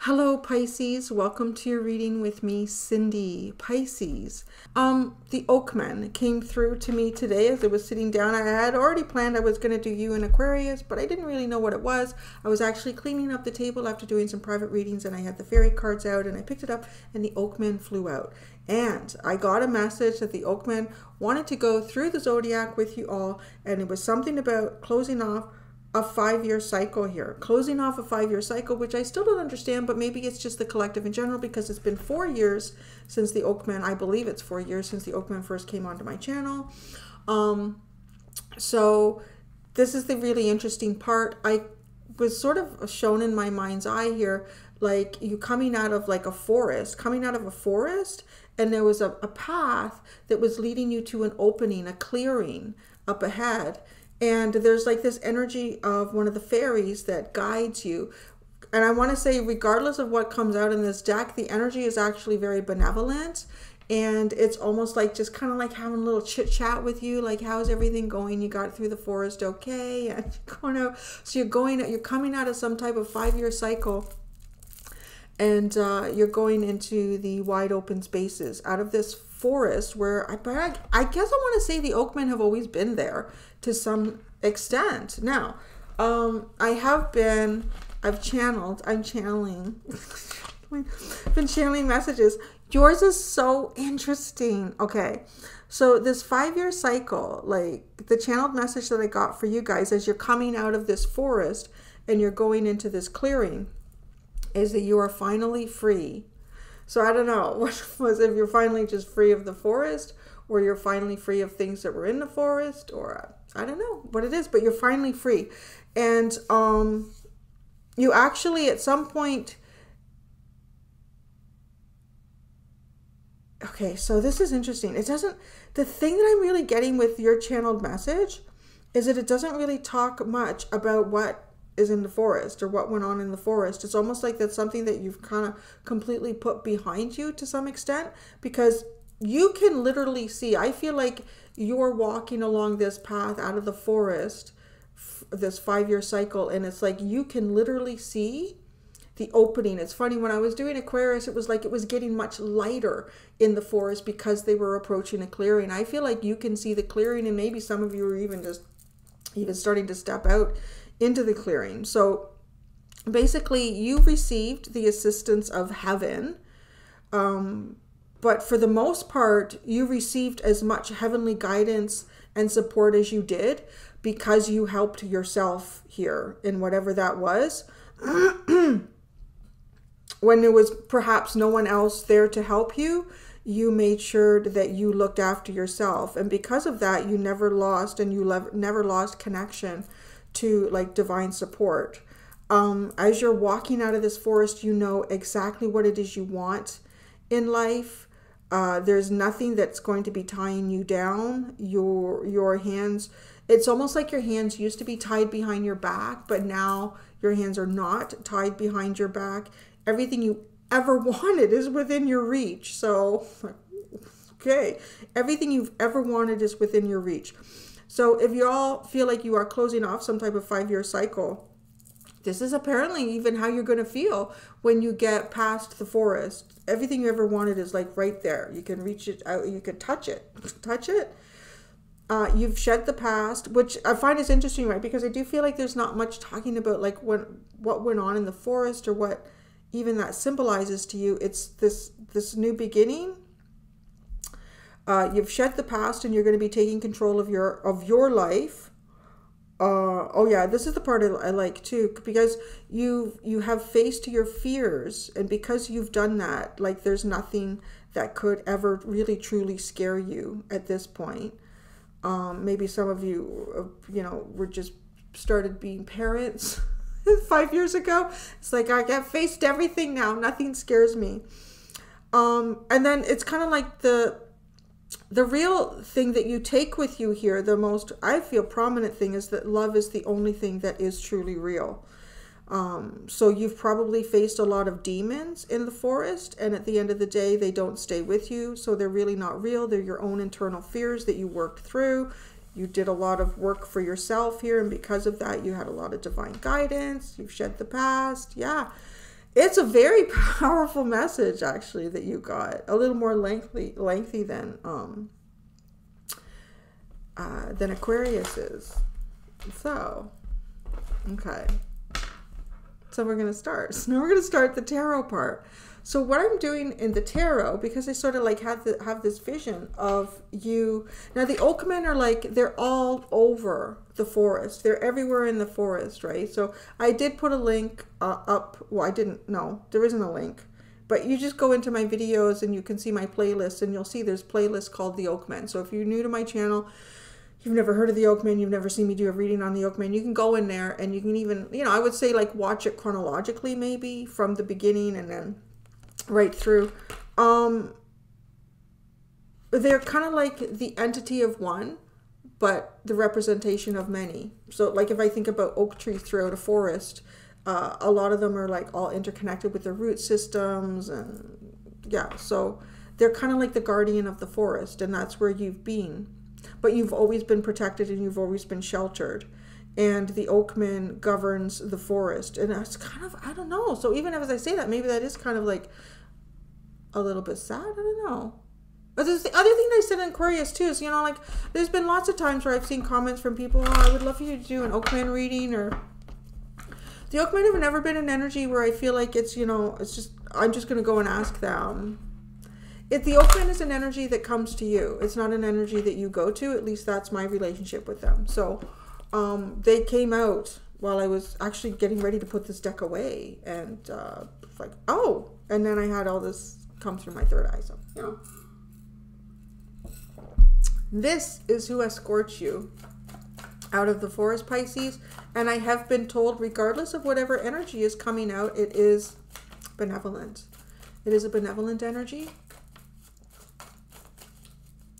Hello Pisces, welcome to your reading with me, Cindy. Pisces. The Oakman came through to me today as I was sitting down. I had already planned I was going to do you in Aquarius, but I didn't really know what it was. I was actually cleaning up the table after doing some private readings, and I had the fairy cards out, and I picked it up, and the Oakman flew out. And I got a message that the Oakman wanted to go through the zodiac with you all, and it was something about closing off a 5-year cycle here, closing off a 5-year cycle, which I still don't understand, but maybe it's just the collective in general, because it's been 4 years since the Oakman. I believe it's 4 years since the Oakman first came onto my channel. So this is the really interesting part. I was sort of shown in my mind's eye here, like you coming out of like a forest, and there was a path that was leading you to an opening, a clearing up ahead. And there's like this energy of one of the fairies that guides you. And I want to say, regardless of what comes out in this deck, the energy is actually very benevolent. And it's almost like just kind of like having a little chit chat with you. Like, how's everything going? You got through the forest okay? And you're going out. So you're coming out of some type of 5-year cycle. And you're going into the wide open spaces out of this forest where I guess I want to say the Oakmen have always been there to some extent. Now, I'm channeling, I've been channeling messages. Yours is so interesting. Okay, so this 5-year cycle, like the channeled message that I got for you guys as you're coming out of this forest and you're going into this clearing, is that you are finally free. So I don't know what was, if you're finally just free of the forest, or you're finally free of things that were in the forest, or I don't know what it is, but you're finally free. And you actually at some point, okay, so this is interesting. The thing that I'm really getting with your channeled message is that it doesn't really talk much about what is in the forest or what went on in the forest. It's almost like that's something that you've kind of completely put behind you to some extent, because you can literally see, I feel like you're walking along this path out of the forest, this 5-year cycle, and it's like you can literally see the opening. It's funny, when I was doing Aquarius, it was like it was getting much lighter in the forest because they were approaching a clearing. I feel like you can see the clearing, and maybe some of you are even starting to step out into the clearing. So basically you received the assistance of heaven, but for the most part you received as much heavenly guidance and support as you did because you helped yourself here in whatever that was. When there was perhaps no one else there to help you, you made sure that you looked after yourself, and because of that you never lost connection to like divine support. As you're walking out of this forest, you know exactly what it is you want in life. There's nothing that's going to be tying you down. Your hands, it's almost like your hands used to be tied behind your back, but now your hands are not tied behind your back. Everything you ever wanted is within your reach. So, okay, everything you've ever wanted is within your reach. So if you all feel like you are closing off some type of 5-year cycle, this is apparently even how you're going to feel when you get past the forest. Everything you ever wanted is like right there. You can reach it out. You can touch it. You've shed the past, which I find is interesting, right? Because I do feel like there's not much talking about like what went on in the forest or what even that symbolizes to you. It's this new beginning. You've shed the past, and you're going to be taking control of your life. Oh yeah, this is the part I like too, because you have faced your fears, and because you've done that, like there's nothing that could ever really truly scare you at this point. Maybe some of you, were just started being parents 5 years ago. It's like I have faced everything now. Nothing scares me. And then it's kind of like the real thing that you take with you here, the most, I feel, prominent thing is that love is the only thing that is truly real. So you've probably faced a lot of demons in the forest, and at the end of the day, they don't stay with you. So they're really not real. They're your own internal fears that you worked through. You did a lot of work for yourself here, and because of that, you had a lot of divine guidance. You've shed the past. Yeah. It's a very powerful message, actually, that you got. A little more lengthy than Aquarius is. So, okay. So we're going to start. So now we're going to start the tarot part. So what I'm doing in the tarot, because I sort of like have this vision of you. Now the oakmen are like, they're all over the forest. They're everywhere in the forest, right? So I did put a link up. Well, I didn't. No, there isn't a link. But you just go into my videos and you can see my playlist, and you'll see there's playlists called the Oakmen. So if you're new to my channel, you've never heard of the Oakmen, you've never seen me do a reading on the Oakmen, you can go in there and you can even, you know, I would say like watch it chronologically, maybe from the beginning and then right through. They're kind of like the entity of one, but the representation of many. So like if I think about oak trees throughout a forest, a lot of them are like all interconnected with their root systems, and yeah, so they're kind of like the guardian of the forest, and that's where you've been. But you've always been protected and you've always been sheltered. And the oakman governs the forest. And that's kind of, I don't know. So even as I say that, maybe that is kind of like a little bit sad. I don't know. But there's the other thing I said in Aquarius too is, you know, like there's been lots of times where I've seen comments from people, oh, I would love for you to do an oakman reading, or the oakmen have never been an energy where I feel like it's, you know, it's just, I'm just going to go and ask them. If the oakman is an energy that comes to you, it's not an energy that you go to. At least that's my relationship with them. So they came out while I was actually getting ready to put this deck away, and it's like, oh, and then I had all this come through my third eye. So, you know, this is who escorts you out of the forest, Pisces. And I have been told, regardless of whatever energy is coming out, it is benevolent. It is a benevolent energy.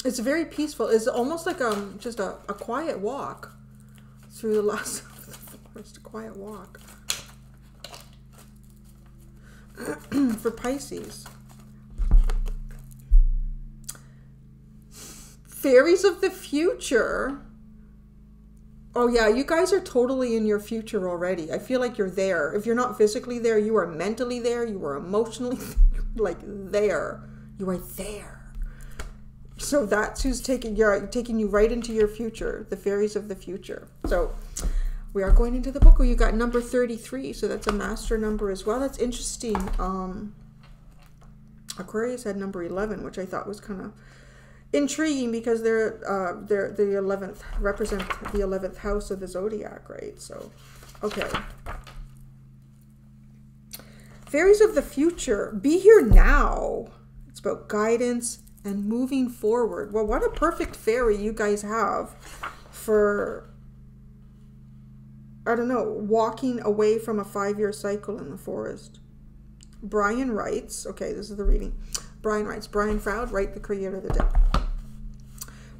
It's very peaceful. It's almost like just a quiet walk through the last of the forest. A quiet walk. For Pisces. Fairies of the future. Oh yeah, you guys are totally in your future already. I feel like you're there. If you're not physically there, you are mentally there. You are emotionally like there. You are there. So that's who's taking you right into your future, the fairies of the future. So we are going into the book where you got number 33. So that's a master number as well. That's interesting. Aquarius had number 11, which I thought was kind of intriguing because they're the 11th, represent the 11th house of the zodiac, right? So, okay. Fairies of the future, be here now. It's about guidance and moving forward. Well, what a perfect fairy you guys have for, I don't know, walking away from a 5-year cycle in the forest. Brian writes, okay, this is the reading. Brian writes, Brian Froud, right, the creator of the deck.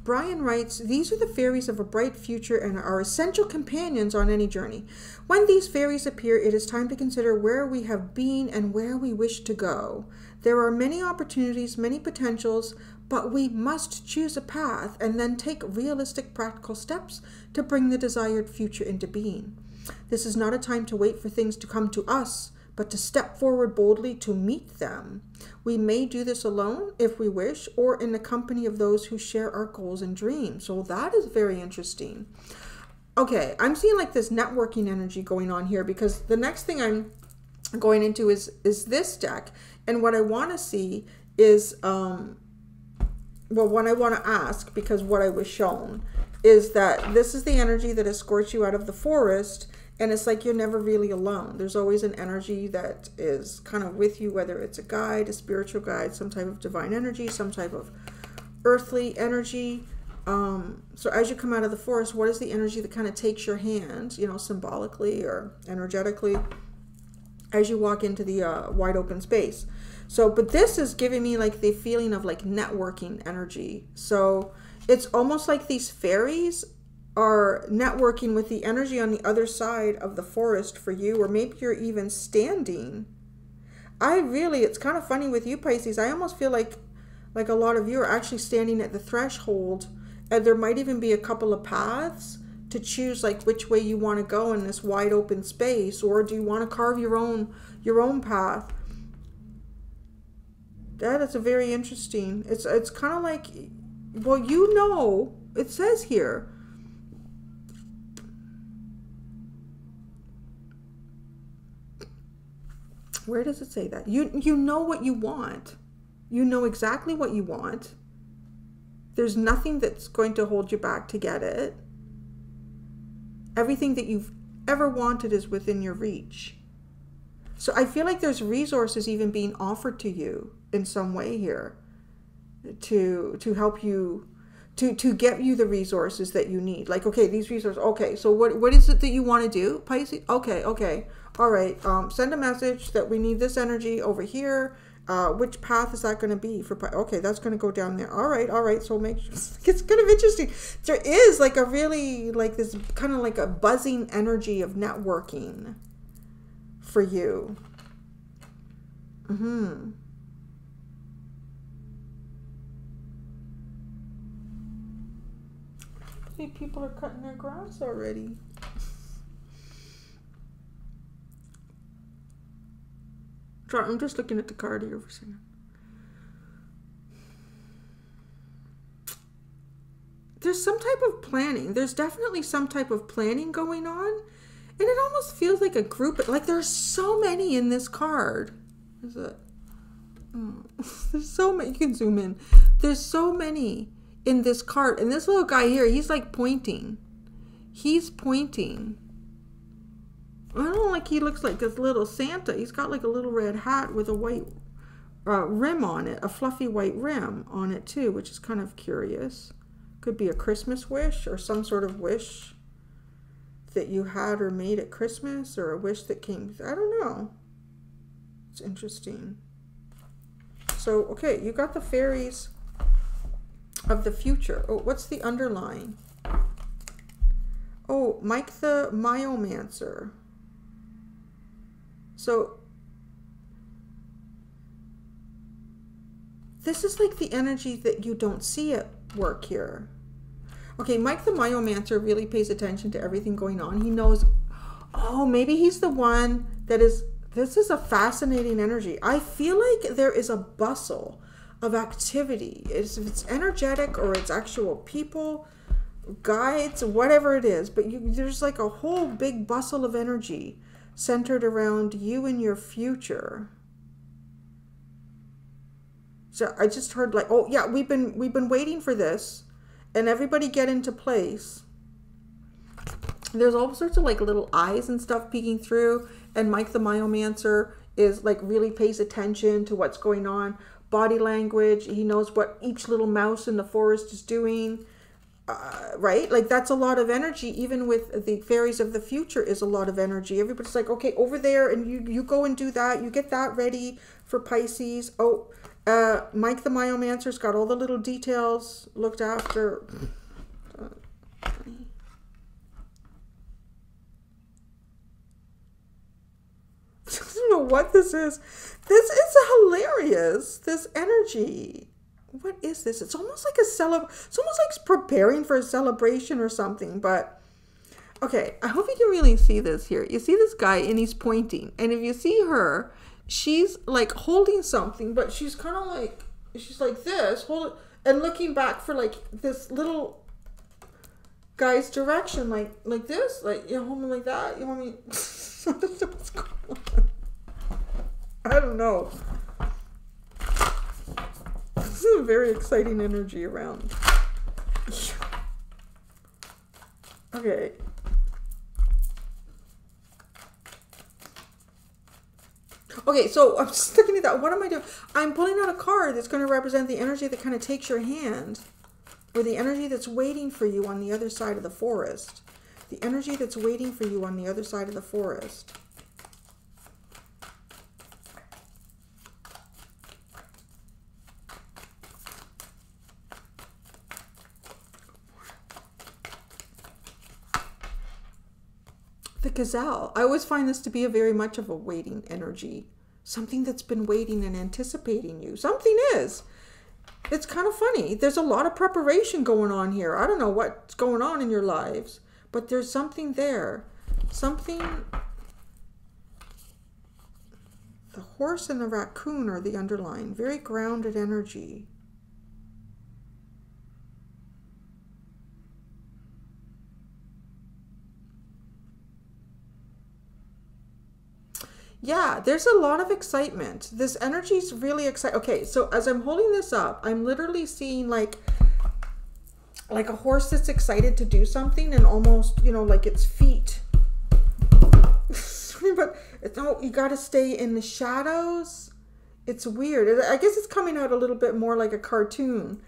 Brian writes, these are the fairies of a bright future and are essential companions on any journey. When these fairies appear, it is time to consider where we have been and where we wish to go. There are many opportunities, many potentials, but we must choose a path and then take realistic practical steps to bring the desired future into being. This is not a time to wait for things to come to us, but to step forward boldly to meet them. We may do this alone if we wish, or in the company of those who share our goals and dreams. So that is very interesting. Okay, I'm seeing like this networking energy going on here, because the next thing I'm going into is this deck. And what I want to see is, well, what I want to ask, because what I was shown is that this is the energy that escorts you out of the forest. And it's like you're never really alone. There's always an energy that is kind of with you, whether it's a guide, a spiritual guide, some type of divine energy, some type of earthly energy. So as you come out of the forest, what is the energy that kind of takes your hand, you know, symbolically or energetically, as you walk into the wide open space? So, but this is giving me like the feeling of like networking energy. So it's almost like these fairies are networking with the energy on the other side of the forest for you, or maybe you're even standing. It's kind of funny with you, Pisces. I almost feel like a lot of you are actually standing at the threshold, and there might even be a couple of paths to choose like which way you want to go in this wide open space, or do you want to carve your own path? That is a very interesting. It's kind of like, well, you know, it says here. Where does it say that? You know what you want. You know exactly what you want. There's nothing that's going to hold you back to get it. Everything that you've ever wanted is within your reach. So I feel like there's resources even being offered to you in some way here to help you, to get you the resources that you need. Like, okay, these resources, okay, so what is it that you want to do, Pisces? Okay, all right, send a message that we need this energy over here. Which path is that going to be for? Okay, that's going to go down there. All right. So make sure, it's kind of interesting. There is like a really, like this kind of like a buzzing energy of networking for you. See, people are cutting their grass already. I'm just looking at the card here for a second. There's some type of planning. There's definitely some type of planning going on. And it almost feels like a group. Like there's so many in this card. Is it? Oh, there's so many. You can zoom in. There's so many in this card. And this little guy here, he's like pointing. He's pointing. I don't know, like he looks like this little Santa. He's got like a little red hat with a white rim on it, a fluffy white rim on it too, which is kind of curious. Could be a Christmas wish or some sort of wish that you had or made at Christmas, or a wish that came. I don't know. It's interesting. So, okay, you got the fairies of the future. Oh, what's the underline? Oh, Mike the Myomancer. So this is like the energy that you don't see at work here. Okay, Mike the Myomancer really pays attention to everything going on. He knows, oh, maybe he's the one that is, this is a fascinating energy. I feel like there is a bustle of activity. If it's energetic or it's actual people, guides, whatever it is, but there's like a whole big bustle of energy centered around you and your future. So I just heard like, oh yeah, we've been waiting for this, and everybody get into place. There's all sorts of like little eyes and stuff peeking through, and Mike the Myomancer is like really pays attention to what's going on. Body language, he knows what each little mouse in the forest is doing. Right? Like that's a lot of energy. Even with the fairies of the future is a lot of energy. Everybody's like, okay, over there, and you go and do that. You get that ready for Pisces. Oh, Mike the Myomancer's got all the little details looked after. I don't know what this is. This is hilarious. This energy. What is this? It's almost like it's almost like preparing for a celebration or something. But okay, I hope you can really see this here. You see this guy and he's pointing, and if you see her, she's like holding something, but she's kind of like, she's like this, hold it, and looking back for like this little guy's direction, like this, like you hold me like that. You want me? What's going on? I don't know. This is a very exciting energy around. Okay. Okay, so I'm just looking at that. What am I doing? I'm pulling out a card that's going to represent the energy that kind of takes your hand, or the energy that's waiting for you on the other side of the forest. The energy that's waiting for you on the other side of the forest. The gazelle. I always find this to be a very much of a waiting energy. Something that's been waiting and anticipating you. Something is. It's kind of funny. There's a lot of preparation going on here. I don't know what's going on in your lives, but there's something there. Something... The horse and the raccoon are the underlying. Very grounded energy. Yeah, there's a lot of excitement. This energy is really exciting. Okay, so as I'm holding this up, I'm literally seeing like a horse that's excited to do something and almost, you know, like its feet. But no, you got to stay in the shadows. It's weird. I guess it's coming out a little bit more like a cartoon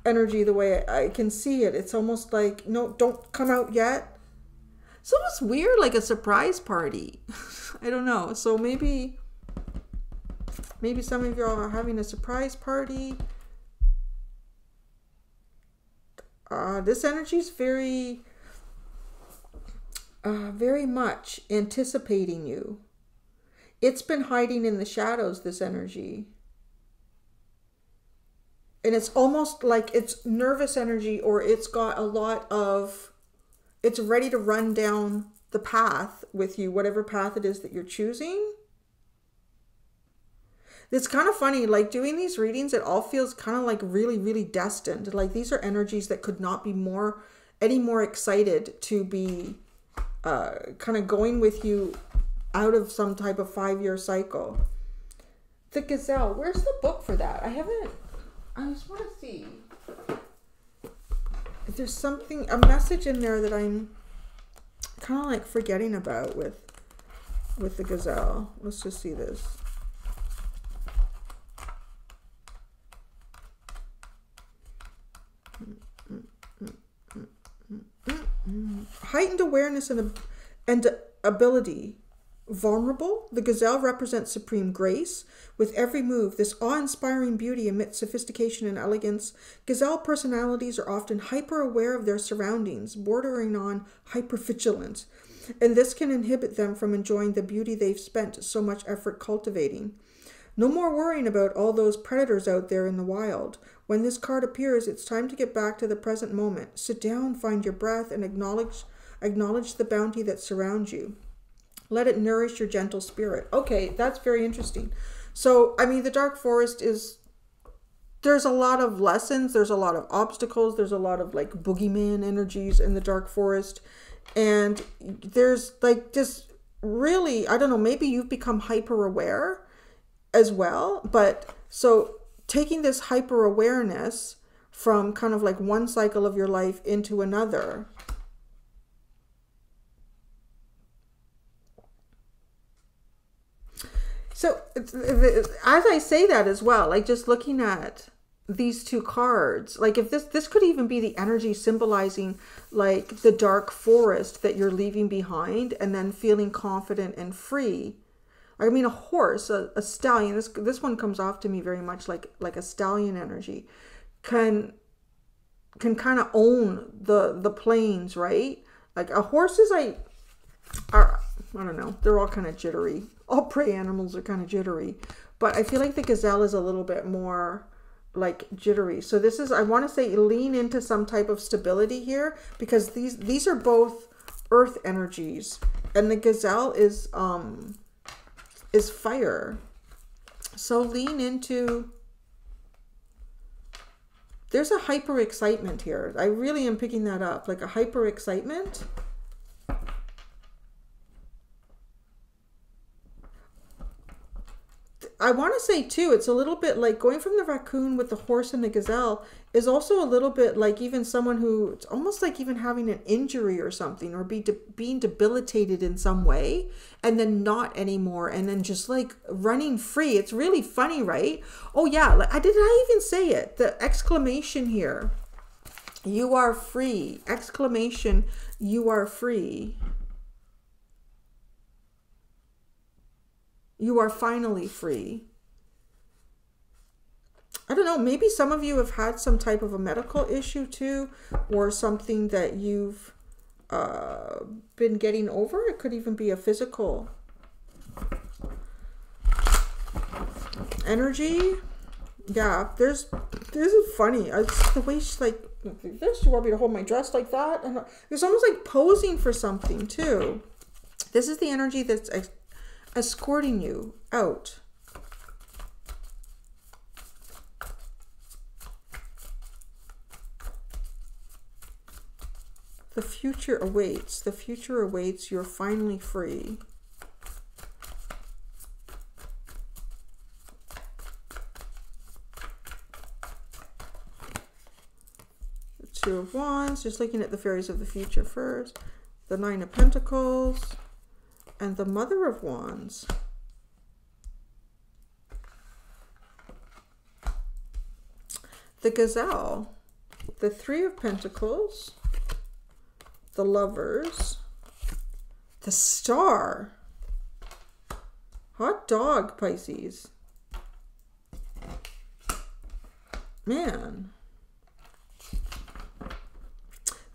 energy the way I can see it. It's almost like, no, don't come out yet. It's almost weird, like a surprise party. I don't know. So maybe some of y'all are having a surprise party. This energy is very much anticipating you. It's been hiding in the shadows, this energy. And it's almost like it's nervous energy, or it's got a lot of, it's ready to run down the path with you, whatever path it is that you're choosing. It's kind of funny, like doing these readings, it all feels kind of like really, really destined. Like these are energies that could not be any more excited to be kind of going with you out of some type of 5-year cycle. The gazelle, where's the book for that? I just want to see if there's something, a message in there that I'm kind of like forgetting about with the gazelle. Let's just see this. Heightened awareness and ability. Vulnerable, the gazelle represents supreme grace. With every move, this awe-inspiring beauty emits sophistication and elegance. Gazelle personalities are often hyper-aware of their surroundings, bordering on hypervigilant, and this can inhibit them from enjoying the beauty they've spent so much effort cultivating. No more worrying about all those predators out there in the wild. When this card appears, it's time to get back to the present moment. Sit down, find your breath, and acknowledge the bounty that surrounds you. Let it nourish your gentle spirit. Okay, that's very interesting. So, I mean, the dark forest there's a lot of lessons. There's a lot of obstacles. There's a lot of like boogeyman energies in the dark forest. And there's like this really, I don't know, maybe you've become hyper aware as well. But so taking this hyper awareness from kind of like one cycle of your life into another. So as I say that as well, like just looking at these two cards, like if this could even be the energy symbolizing like the dark forest that you're leaving behind and then feeling confident and free. I mean, a horse, a stallion, this one comes off to me very much like a stallion energy, can kind of own the plains, right? Like a horse is I don't know, they're all kind of jittery. All prey animals are kind of jittery, but I feel like the gazelle is a little bit more like jittery. So this is, I want to say, lean into some type of stability here, because these are both earth energies, and the gazelle is fire. So lean into, there's a hyper excitement here. I really am picking that up, like a hyper excitement. I want to say too, it's a little bit like going from the raccoon with the horse and the gazelle is also a little bit like even someone who, it's almost like even having an injury or something, or being debilitated in some way and then not anymore, and then just like running free. It's really funny, right? Oh yeah, like, did I even say it? The exclamation here, you are free, exclamation, you are free. You are finally free. I don't know, maybe some of you have had some type of a medical issue too, or something that you've been getting over. It could even be a physical energy. Yeah, there's a funny, it's the way she, like, like this. You want me to hold my dress like that? And it's almost like posing for something too. This is the energy that's escorting you out. The future awaits. The future awaits. You're finally free. The Two of Wands. Just looking at the fairies of the future first. The Nine of Pentacles. And the Mother of Wands. The Gazelle. The Three of Pentacles. The Lovers, the Star, hot dog, Pisces, man.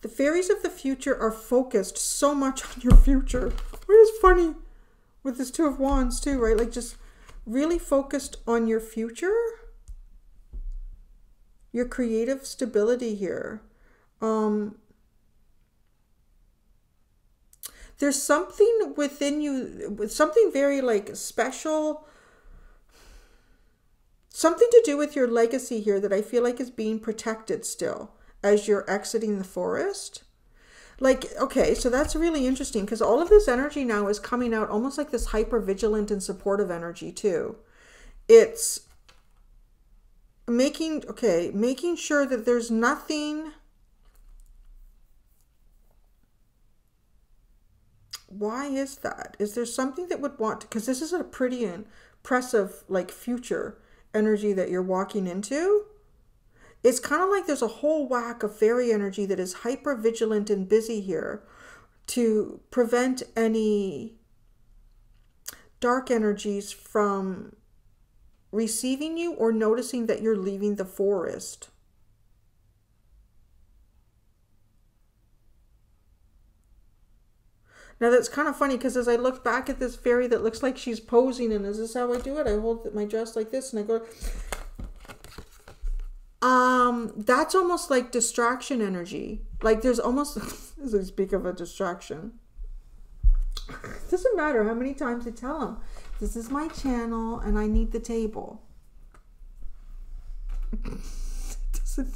The fairies of the future are focused so much on your future. It is funny with this Two of Wands too, right? Like just really focused on your future, your creative stability here. There's something within you, with something very like special, something to do with your legacy here that I feel like is being protected still as you're exiting the forest. Like, okay, so that's really interesting because all of this energy now is coming out almost like this hyper vigilant and supportive energy too. It's making sure that there's nothing. Why is that? Is there something that would want to, because this is a pretty impressive like future energy that you're walking into. It's kind of like there's a whole whack of fairy energy that is hyper vigilant and busy here to prevent any dark energies from receiving you or noticing that you're leaving the forest. Now that's kind of funny because as I look back at this fairy that looks like she's posing, and is this how I do it? I hold my dress like this and I go, that's almost like distraction energy. Like there's almost, as I speak of a distraction, it doesn't matter how many times I tell them, this is my channel and I need the table. It doesn't.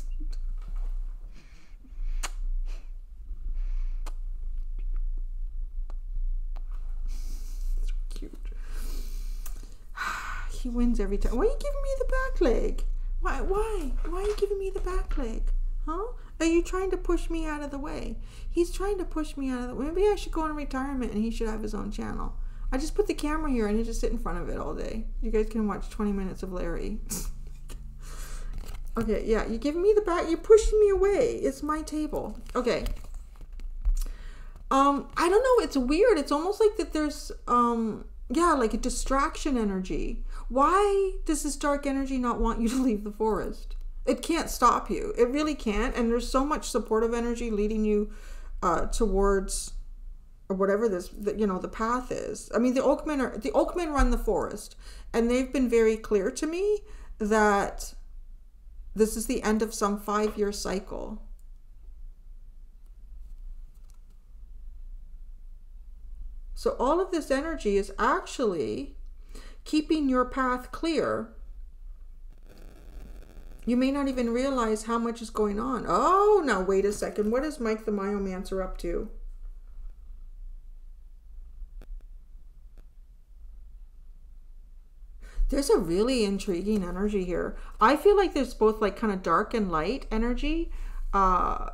He wins every time. Why are you giving me the back leg? Why are you giving me the back leg? Huh? Are you trying to push me out of the way? He's trying to push me out of the way. Maybe I should go in retirement and he should have his own channel. I just put the camera here and he just sit in front of it all day. You guys can watch 20 minutes of Larry. Okay, yeah, you're giving me the back. You're pushing me away. It's my table. Okay. I don't know. It's weird. It's almost like that there's, yeah, like a distraction energy. Why does this dark energy not want you to leave the forest? It can't stop you. It really can't. And there's so much supportive energy leading you towards whatever this, you know, the path is. I mean, the Oakmen run the forest, and they've been very clear to me that this is the end of some 5-year cycle. So all of this energy is actually keeping your path clear. You may not even realize how much is going on. Oh, now wait a second. What is Mike the Myomancer up to? There's a really intriguing energy here. I feel like there's both like kind of dark and light energy, kind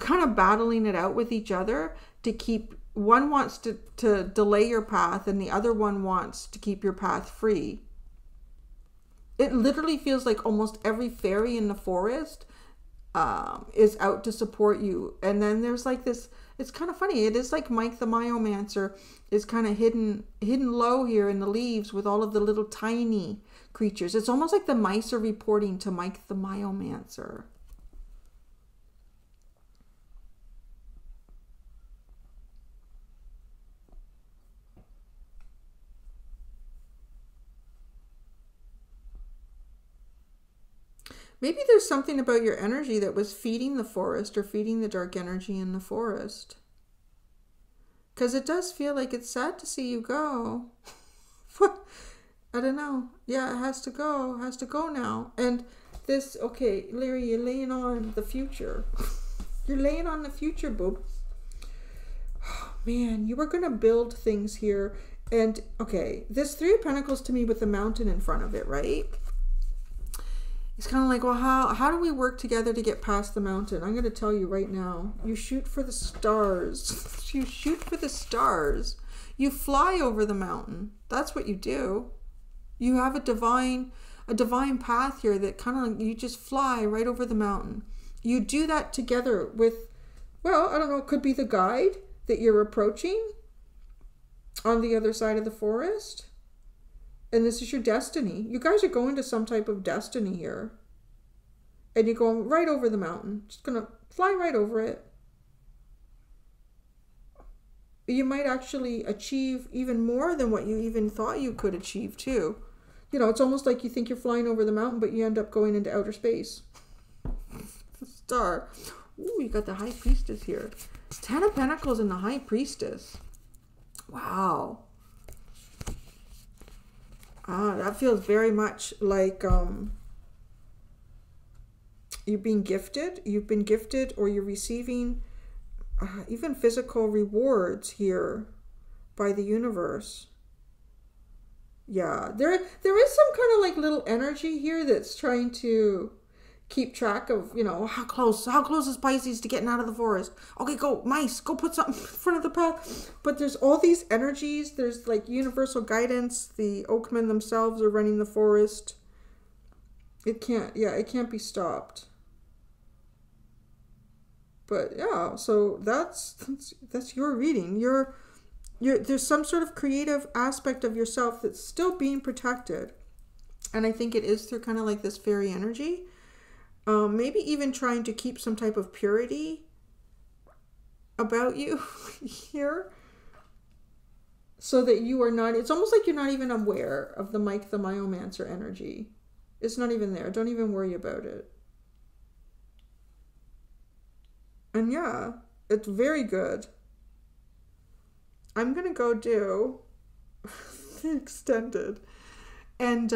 of battling it out with each other to keep. One wants to delay your path and the other one wants to keep your path free. It literally feels like almost every fairy in the forest is out to support you. And then there's like this, it's kind of funny. It is like Mike the Myomancer is kind of hidden low here in the leaves with all of the little tiny creatures. It's almost like the mice are reporting to Mike the Myomancer. Maybe there's something about your energy that was feeding the forest or feeding the dark energy in the forest. Because it does feel like it's sad to see you go. I don't know. Yeah, it has to go. It has to go now. And this, okay, Larry, you're laying on the future. You're laying on the future, boob. Oh, man, you were going to build things here. And, okay, this Three of Pentacles to me with the mountain in front of it, right? It's kind of like, well, how do we work together to get past the mountain? I'm going to tell you right now. You shoot for the stars. You shoot for the stars. You fly over the mountain. That's what you do. You have a divine path here that kind of, you just fly right over the mountain. You do that together with, well, I don't know, it could be the guide that you're approaching on the other side of the forest. And this is your destiny. You guys are going to some type of destiny here. And you're going right over the mountain. Just going to fly right over it. You might actually achieve even more than what you even thought you could achieve too. You know, it's almost like you think you're flying over the mountain, but you end up going into outer space. Star. Ooh, you got the High Priestess here. 10 of Pentacles and the High Priestess. Wow. That feels very much like you're being gifted. You've been gifted, or you're receiving even physical rewards here by the universe. Yeah, there is some kind of like little energy here that's trying to keep track of, you know, how close is Pisces to getting out of the forest. Okay, go, mice, go put something in front of the path. But there's all these energies. There's like universal guidance. The Oakmen themselves are running the forest. It can't be stopped. But yeah, so that's your reading. There's some sort of creative aspect of yourself that's still being protected. And I think it is through kind of like this fairy energy. Maybe even trying to keep some type of purity about you here. So that you are not, it's almost like you're not even aware of the Mike the Myomancer energy. It's not even there. Don't even worry about it. And yeah, it's very good. I'm going to go do the extended. And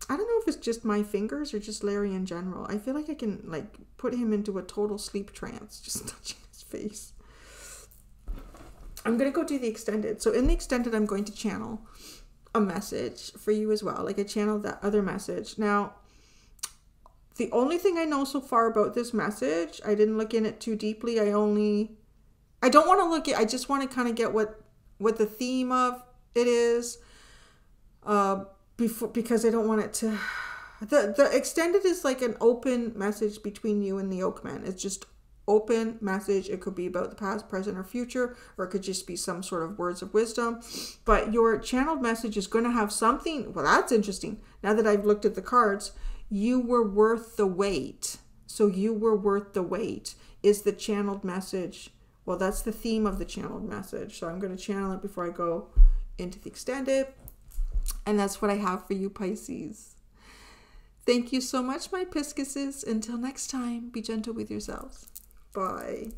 I don't know if it's just my fingers or just Larry in general. I feel like I can like put him into a total sleep trance, just touching his face. I'm going to go do the extended. So in the extended, I'm going to channel a message for you as well. Like I channeled that other message. Now, the only thing I know so far about this message, I didn't look in it too deeply. I don't want to look at, I just want to kind of get what the theme of it is. Because I don't want it to, the extended is like an open message between you and the Oakman. It's just open message. It could be about the past, present, or future, or it could just be some sort of words of wisdom. But your channeled message is going to have something. Well, that's interesting. Now that I've looked at the cards, you were worth the wait. So you were worth the wait is the channeled message. Well, that's the theme of the channeled message. So I'm going to channel it before I go into the extended. And that's what I have for you, Pisces. Thank you so much, my Pisces. Until next time, be gentle with yourselves. Bye.